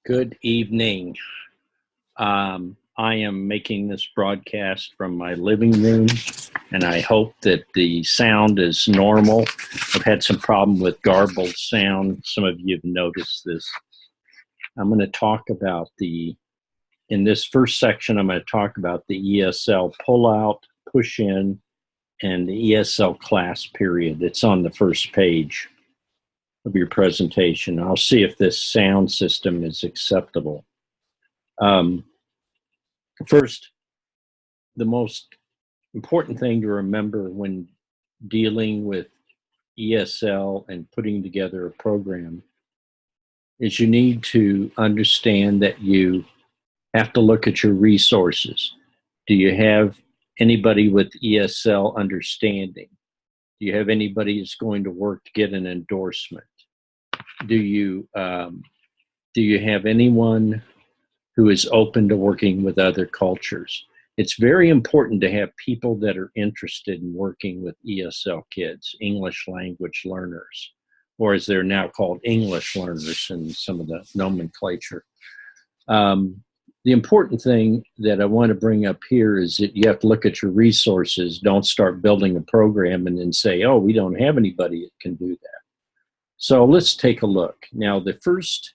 Good evening. I am making this broadcast from my living room, and I hope that the sound is normal. I've had some problem with garbled sound. Some of you have noticed this. I'm going to talk about in this first section, I'm going to talk about the ESL Pullout, Push-In, and the ESL Class Period. It's on the first page of your presentation. I'll see if this sound system is acceptable. First, the most important thing to remember when dealing with ESL and putting together a program is you need to understand that you have to look at your resources. Do you have anybody with ESL understanding? Do you have anybody that's going to work to get an endorsement? Do you have anyone who is open to working with other cultures? It's very important to have people that are interested in working with ESL kids, English language learners, or as they're now called, English learners in some of the nomenclature. The important thing that I want to bring up here is that you have to look at your resources. Don't start building a program and then say, oh, we don't have anybody that can do that. So let's take a look. Now, the first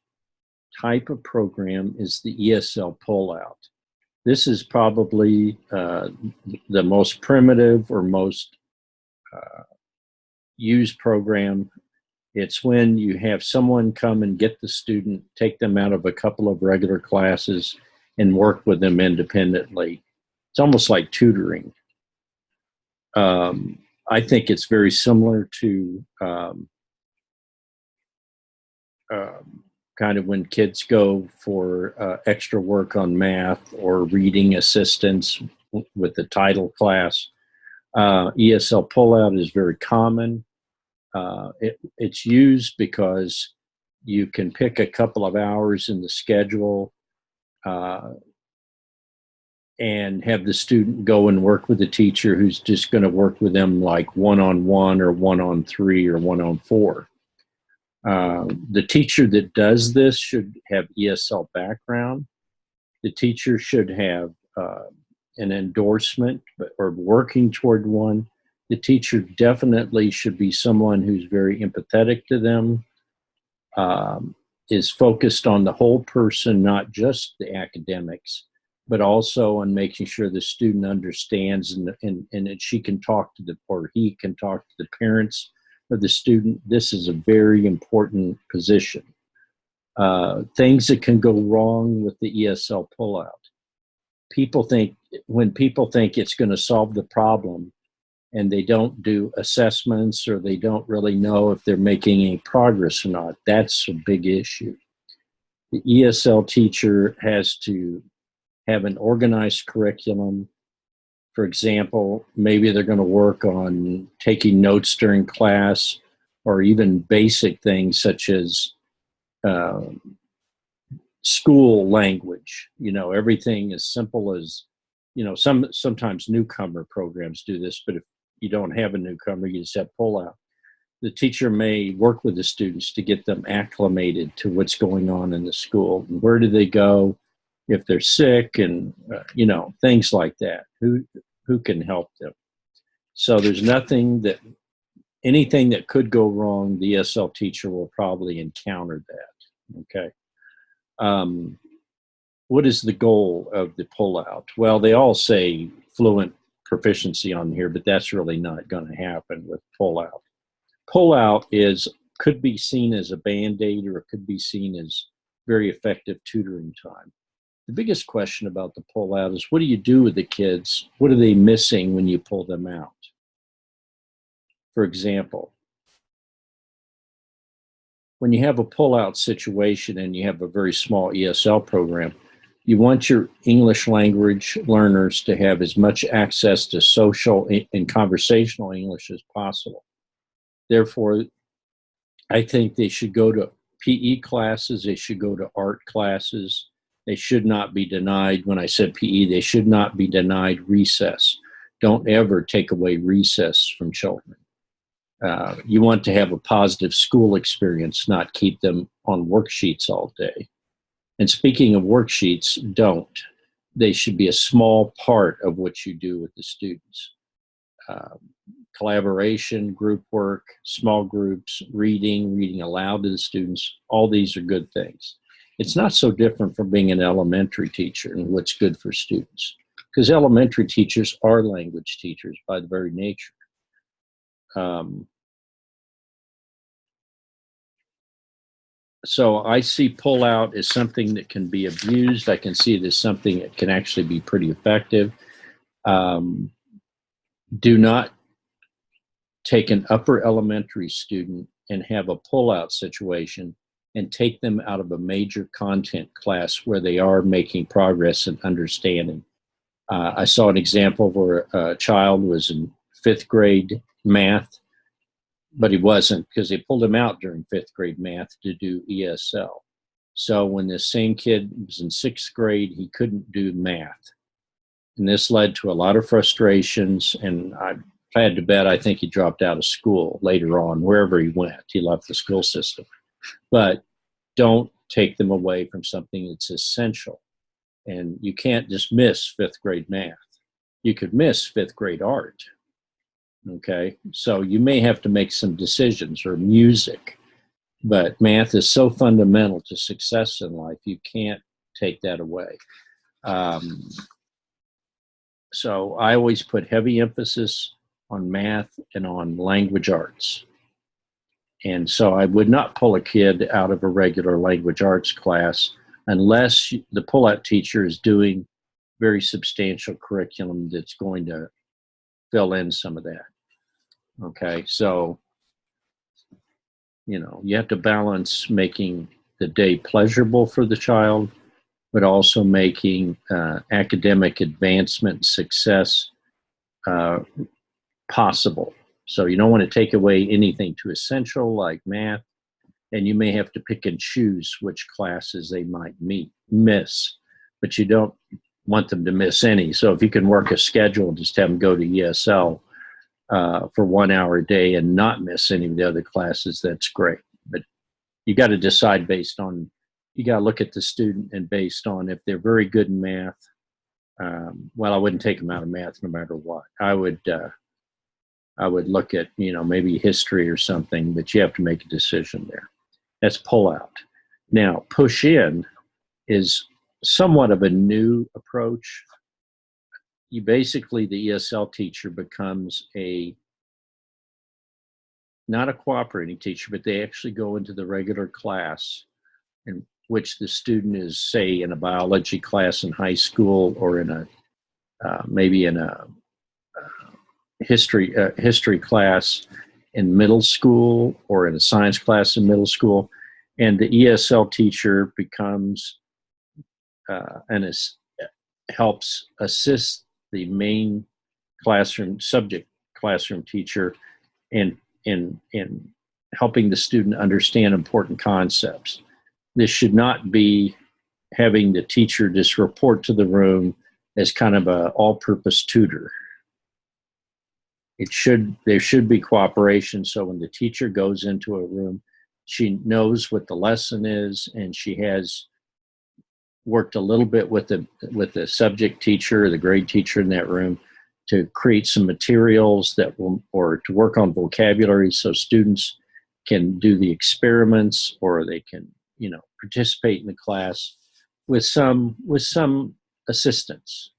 type of program is the ESL Pullout. This is probably the most primitive or most used program. It's when you have someone come and get the student, take them out of a couple of regular classes, and work with them independently. It's almost like tutoring. I think it's very similar to kind of when kids go for extra work on math or reading assistance with the title class. ESL Pullout is very common. It's used because you can pick a couple of hours in the schedule and have the student go and work with the teacher who's just going to work with them like one-on-one or one-on-three or one-on-four. The teacher that does this should have ESL background. The teacher should have an endorsement or working toward one. The teacher definitely should be someone who's very empathetic to them, is focused on the whole person, not just the academics, but also on making sure the student understands and that she can talk to or he can talk to the parents of the student. This is a very important position. Things that can go wrong with the ESL Pullout. When people think it's going to solve the problem and they don't do assessments or they don't really know if they're making any progress or not, that's a big issue. The ESL teacher has to have an organized curriculum. For example, maybe they're going to work on taking notes during class or even basic things such as school language. Everything as simple as, sometimes newcomer programs do this, but if you don't have a newcomer, you just have Pullout. The teacher may work with the students to get them acclimated to what's going on in the school. And where do they go if they're sick and, things like that. Who can help them? So there's anything that could go wrong, the ESL teacher will probably encounter that, okay? What is the goal of the Pullout? Well, they all say fluent proficiency on here, but that's really not going to happen with Pullout. Pullout could be seen as a Band-Aid, or it could be seen as very effective tutoring time. The biggest question about the Pullout is, what do you do with the kids? What are they missing when you pull them out? For example, when you have a Pullout situation and you have a very small ESL program, you want your English language learners to have as much access to social and conversational English as possible. Therefore, I think they should go to PE classes, they should go to art classes. They should not be denied, when I said PE, they should not be denied recess. Don't ever take away recess from children. You want to have a positive school experience, not keep them on worksheets all day. And speaking of worksheets, don't. They should be a small part of what you do with the students. Um, Collaboration, group work, small groups, reading aloud to the students, all these are good things. It's not so different from being an elementary teacher and what's good for students, because elementary teachers are language teachers by the very nature. So I see pullout as something that can be abused. I can see it as something that can actually be pretty effective. Do not take an upper elementary student and have a pullout situation and take them out of a major content class where they are making progress and understanding. I saw an example where a child was in 5th grade math, but he wasn't, because they pulled him out during 5th grade math to do ESL. So when the same kid was in 6th grade, he couldn't do math. And this led to a lot of frustrations. And if I had to bet, I think he dropped out of school later on, wherever he went. He left the school system. But don't take them away from something that's essential. And you can't just miss 5th grade math. You could miss 5th grade art. Okay, so you may have to make some decisions, or music, but math is so fundamental to success in life, you can't take that away. So I always put heavy emphasis on math and on language arts. And so I would not pull a kid out of a regular language arts class unless the pullout teacher is doing very substantial curriculum that's going to fill in some of that. Okay, so, you have to balance making the day pleasurable for the child, but also making academic advancement success possible. So you don't want to take away anything too essential like math, and you may have to pick and choose which classes they might miss, but you don't want them to miss any. So if you can work a schedule, just have them go to ESL for 1 hour a day and not miss any of the other classes, that's great. But you got to decide you got to look at the student, and based on if they're very good in math, well, I wouldn't take them out of math no matter what. I would look at, maybe history or something, but you have to make a decision there. That's pull out. Now, push in is somewhat of a new approach. The ESL teacher becomes not a cooperating teacher, but they actually go into the regular class in which the student is, say, in a biology class in high school, or in maybe in a history class in middle school, or in a science class in middle school. And the ESL teacher becomes helps assist the main subject classroom teacher in helping the student understand important concepts. This should not be having the teacher just report to the room as kind of an all-purpose tutor. There should be cooperation, so when the teacher goes into a room, she knows what the lesson is, and she has worked a little bit with the subject teacher or the grade teacher in that room to create some materials or to work on vocabulary, so students can do the experiments, or they can, participate in the class with some assistance.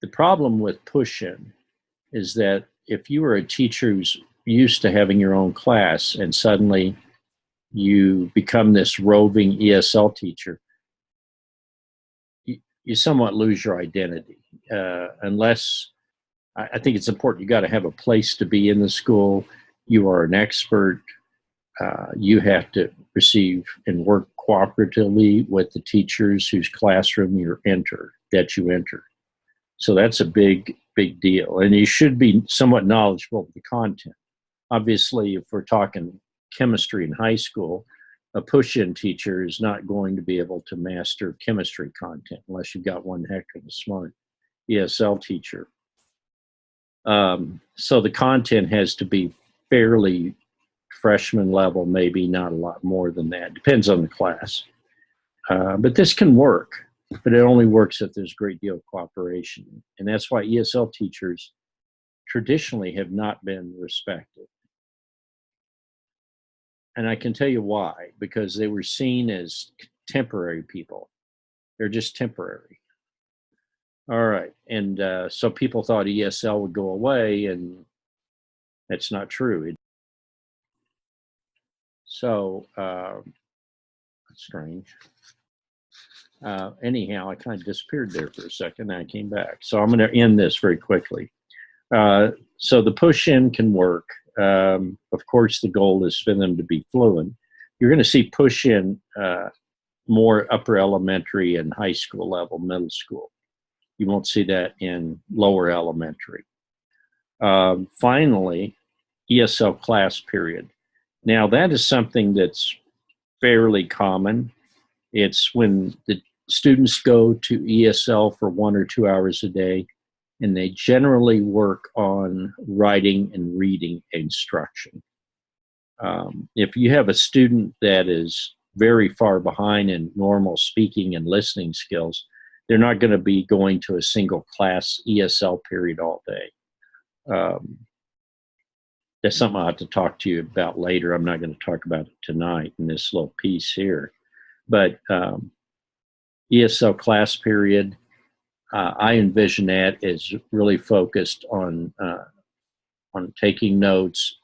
The problem with push-in is that if you are a teacher who's used to having your own class and suddenly you become this roving ESL teacher, you somewhat lose your identity. Unless, I think it's important, you got to have a place to be in the school. You are an expert. You have to receive and work cooperatively with the teachers whose classroom you enter. So that's a big deal. And you should be somewhat knowledgeable of the content. Obviously, if we're talking chemistry in high school, a push-in teacher is not going to be able to master chemistry content unless you've got one heck of a smart ESL teacher. So the content has to be fairly freshman level, maybe not a lot more than that. Depends on the class. But this can work, but it only works if there's a great deal of cooperation. And that's why ESL teachers traditionally have not been respected. And I can tell you why, because they were seen as temporary people. They're just temporary. All right. And so people thought ESL would go away, and that's not true. So that's strange. Anyhow, I kind of disappeared there for a second, and I came back. So I'm going to end this very quickly. So the push-in can work. Of course, the goal is for them to be fluent. You're going to see push-in more upper elementary and high school level, middle school. You won't see that in lower elementary. Finally, ESL class period. Now, that is something that's fairly common. It's when the students go to ESL for 1 or 2 hours a day, and they generally work on writing and reading instruction. If you have a student that is very far behind in normal speaking and listening skills, they're not going to be going to a single class ESL period all day. That's something I'll have to talk to you about later. I'm not going to talk about it tonight in this little piece here. But ESL class period, I envision that as really focused on taking notes,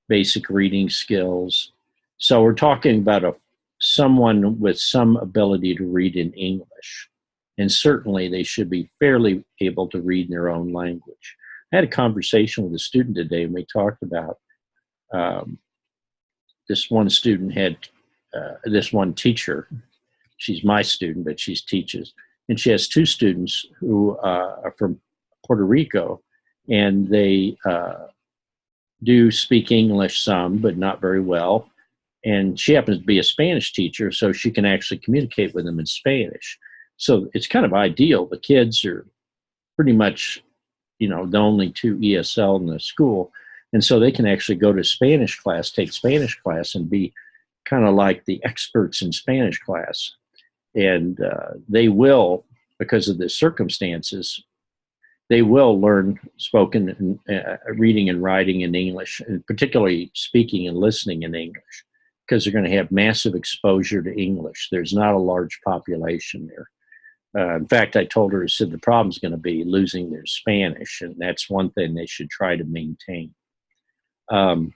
basic reading skills. So we're talking about someone with some ability to read in English. And certainly they should be fairly able to read in their own language. I had a conversation with a student today, and we talked about this one student had this one teacher. She's my student, but she teaches. And she has 2 students who are from Puerto Rico, and they do speak English some, but not very well. And she happens to be a Spanish teacher, so she can actually communicate with them in Spanish. So it's kind of ideal. The kids are pretty much, the only 2 ESL in the school. And so they can actually go to Spanish class, take Spanish class, and be kind of like the experts in Spanish class. And they will, because of the circumstances, they will learn spoken reading and writing in English, and particularly speaking and listening in English, because they're going to have massive exposure to English. There's not a large population there. In fact, I told her, I said, the problem's going to be losing their Spanish, and that's one thing they should try to maintain in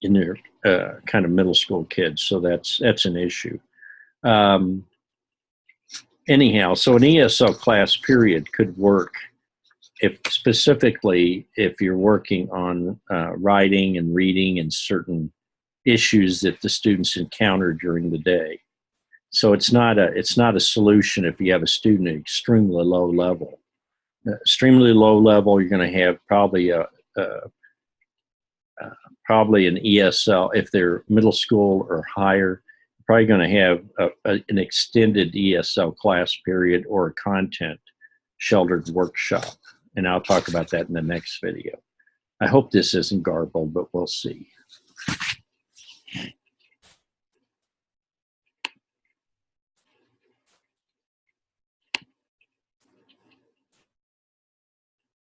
their kind of middle school kids. So that's an issue. Anyhow, so an ESL class period could work specifically if you're working on writing and reading and certain issues that the students encounter during the day. So it's not a solution if you have a student at extremely low level. Extremely low level, you're going to have probably an ESL. If they're middle school or higher, you're probably going to have an extended ESL class period or a content sheltered workshop. And I'll talk about that in the next video. I hope this isn't garbled, but we'll see.